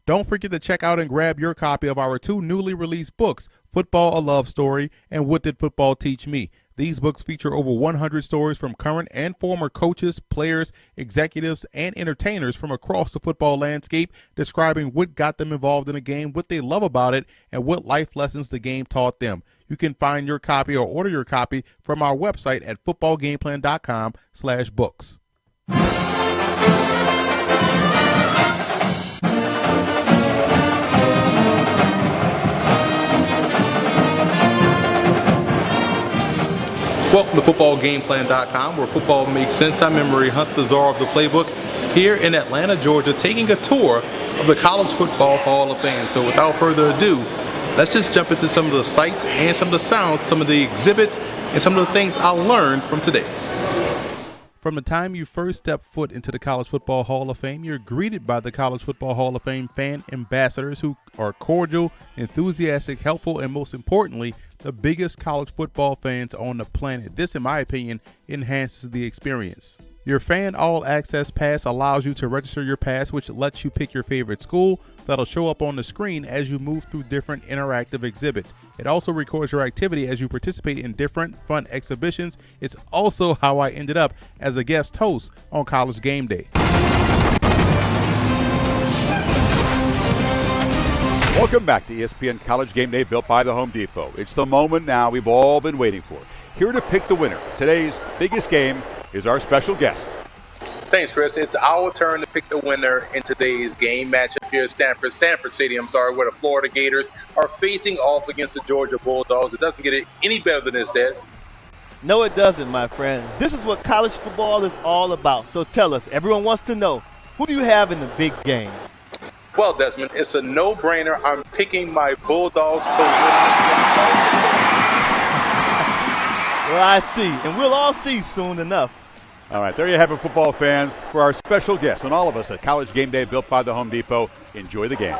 Don't forget to check out and grab your copy of our 2 newly released books, Football, A Love Story, and What Did Football Teach Me? These books feature over 100 stories from current and former coaches, players, executives, and entertainers from across the football landscape, describing what got them involved in the game, what they love about it, and what life lessons the game taught them. You can find your copy or order your copy from our website at footballgameplan.com/books. Welcome to footballgameplan.com, where football makes sense. I'm Emery Hunt, the czar of the playbook, here in Atlanta, Georgia, taking a tour of the College Football Hall of Fame. So without further ado, let's just jump into some of the sights and some of the sounds, some of the exhibits, and some of the things I learned from today. From the time you first step foot into the College Football Hall of Fame, you're greeted by the College Football Hall of Fame fan ambassadors who are cordial, enthusiastic, helpful, and most importantly, the biggest college football fans on the planet. This, in my opinion, enhances the experience. Your Fan All Access Pass allows you to register your pass, which lets you pick your favorite school. That'll show up on the screen as you move through different interactive exhibits. It also records your activity as you participate in different fun exhibitions. It's also how I ended up as a guest host on College Game Day. Welcome back to ESPN College Game Day, built by the Home Depot. It's the moment now we've all been waiting for. Here to pick the winner. Today's biggest game is our special guest. Thanks, Chris. It's our turn to pick the winner in today's game matchup here at Sanford Stadium, where the Florida Gators are facing off against the Georgia Bulldogs. It doesn't get any better than this, Des. No, it doesn't, my friend. This is what college football is all about. So tell us, everyone wants to know, who do you have in the big game? Well, Desmond, it's a no-brainer. I'm picking my Bulldogs to win this game. Well, I see, and we'll all see soon enough. All right, there you have it, football fans, for our special guest and all of us at College Game Day, built by the Home Depot. Enjoy the game.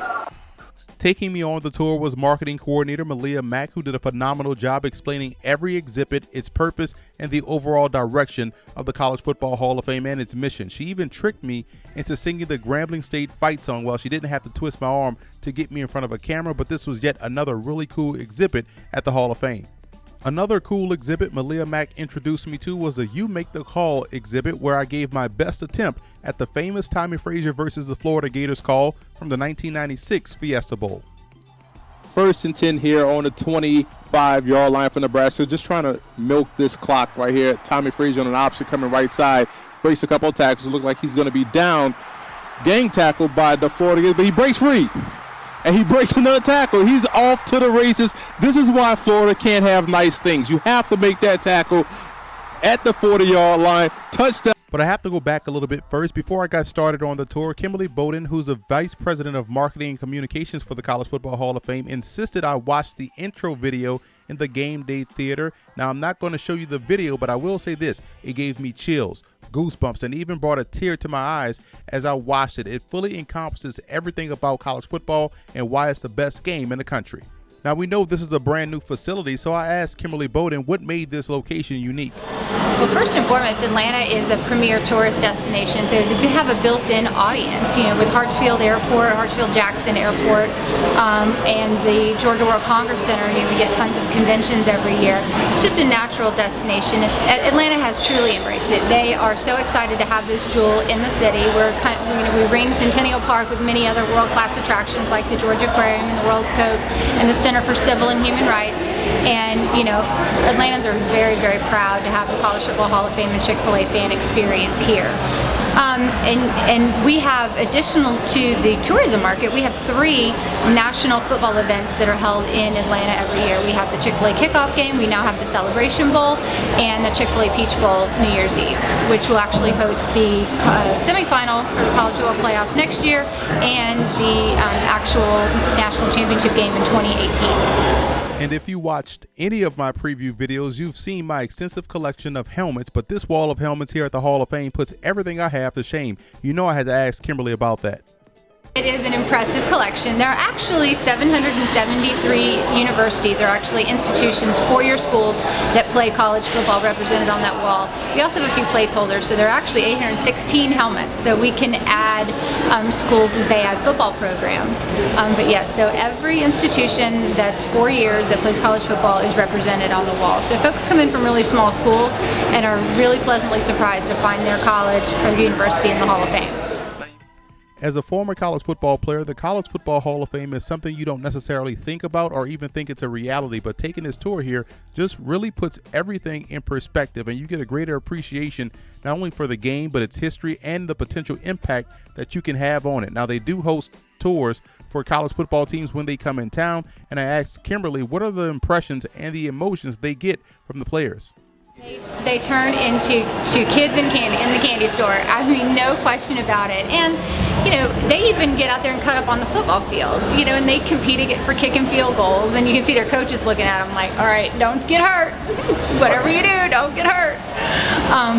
Taking me on the tour was marketing coordinator Malia Mack, who did a phenomenal job explaining every exhibit, its purpose, and the overall direction of the College Football Hall of Fame and its mission. She even tricked me into singing the Grambling State fight song. Well, she didn't have to twist my arm to get me in front of a camera, but this was yet another really cool exhibit at the Hall of Fame. Another cool exhibit Malia Mack introduced me to was the You Make the Call exhibit, where I gave my best attempt at the famous Tommy Frazier versus the Florida Gators call from the 1996 Fiesta Bowl. 1st and 10 here on the 25-yard line for Nebraska. Just trying to milk this clock right here. Tommy Frazier on an option coming right side. Breaks a couple of tackles. It looks like he's going to be down. Gang tackled by the Florida Gators, but he breaks free. And he breaks another tackle. He's off to the races. This is why Florida can't have nice things. You have to make that tackle at the 40-yard line. Touchdown. But I have to go back a little bit first. Before I got started on the tour, Kimberly Bowden, who's the Vice President of Marketing and Communications for the College Football Hall of Fame, insisted I watch the intro video in the Game Day Theater. Now, I'm not going to show you the video, but I will say this. It gave me chills, goosebumps, and even brought a tear to my eyes as I watched it. It fully encompasses everything about college football and why it's the best game in the country. Now, we know this is a brand new facility, so I asked Kimberly Bowden what made this location unique. Well, first and foremost, Atlanta is a premier tourist destination, so we have a built-in audience, with Hartsfield Airport, Hartsfield-Jackson Airport, and the Georgia World Congress Center. We get tons of conventions every year. It's just a natural destination. Atlanta has truly embraced it. They are so excited to have this jewel in the city. We ring Centennial Park with many other world-class attractions like the Georgia Aquarium and the World of Coke and the Center for Civil and Human Rights. And, Atlantans are very, very proud to have the College Football Hall of Fame and Chick-fil-A fan experience here. And we have, additional to the tourism market, we have 3 national football events that are held in Atlanta every year. We have the Chick-fil-A kickoff game, we now have the Celebration Bowl, and the Chick-fil-A Peach Bowl New Year's Eve, which will actually host the semifinal for the College Football Playoffs next year and the actual national championship game in 2018. And if you watched any of my preview videos, you've seen my extensive collection of helmets, but this wall of helmets here at the Hall of Fame puts everything I have to shame. I had to ask Kimberly about that. It is an impressive collection. There are actually 773 universities, or actually institutions, four-year schools that play college football represented on that wall. We also have a few placeholders, so there are actually 816 helmets, so we can add schools as they add football programs. But yes, so every institution that's 4 years that plays college football is represented on the wall. So folks come in from really small schools and are really pleasantly surprised to find their college or university in the Hall of Fame. As a former college football player, the College Football Hall of Fame is something you don't necessarily think about or even think it's a reality, but taking this tour here just really puts everything in perspective, and you get a greater appreciation not only for the game, but its history and the potential impact that you can have on it. Now, they do host tours for college football teams when they come in town, and I asked Kimberly what are the impressions and the emotions they get from the players. They turn into kids in the candy store. I mean, no question about it. And, you know, they even get out there and cut up on the football field, you know, and they compete for kicking field goals. And you can see their coaches looking at them like, all right, don't get hurt. Whatever you do, don't get hurt.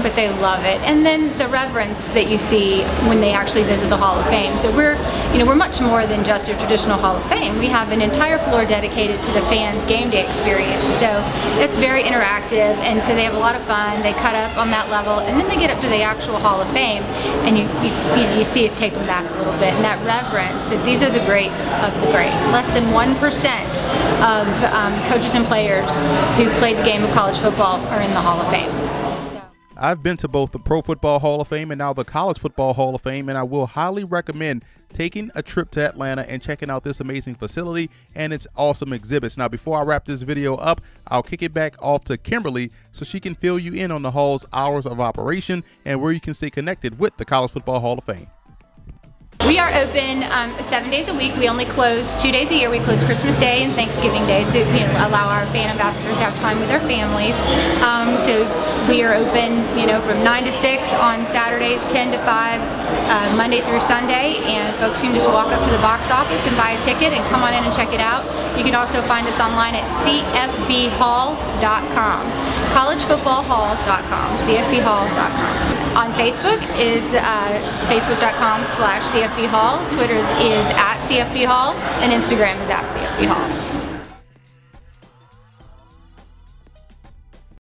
But they love it. And then the reverence that you see when they actually visit the Hall of Fame. So we're much more than just a traditional Hall of Fame. We have an entire floor dedicated to the fans' game day experience. So it's very interactive, and so they have a lot of fun. They cut up on that level, and then they get up to the actual Hall of Fame, and you see it take them back a little bit. And that reverence, that these are the greats of the great. Less than 1% of coaches and players who played the game of college football are in the Hall of Fame. I've been to both the Pro Football Hall of Fame and now the College Football Hall of Fame, and I will highly recommend taking a trip to Atlanta and checking out this amazing facility and its awesome exhibits. Now, before I wrap this video up, I'll kick it back off to Kimberly so she can fill you in on the Hall's hours of operation and where you can stay connected with the College Football Hall of Fame. We are open 7 days a week. We only close 2 days a year. We close Christmas Day and Thanksgiving Day to allow our fan ambassadors to have time with their families. So we are open from 9 to 6 on Saturdays, 10 to 5 Monday through Sunday, and folks can just walk up to the box office and buy a ticket and come on in and check it out. You can also find us online at cfbhall.com, collegefootballhall.com, cfbhall.com. On Facebook is facebook.com/CFB Hall. Twitter is @CFB Hall, and Instagram is @CFB Hall.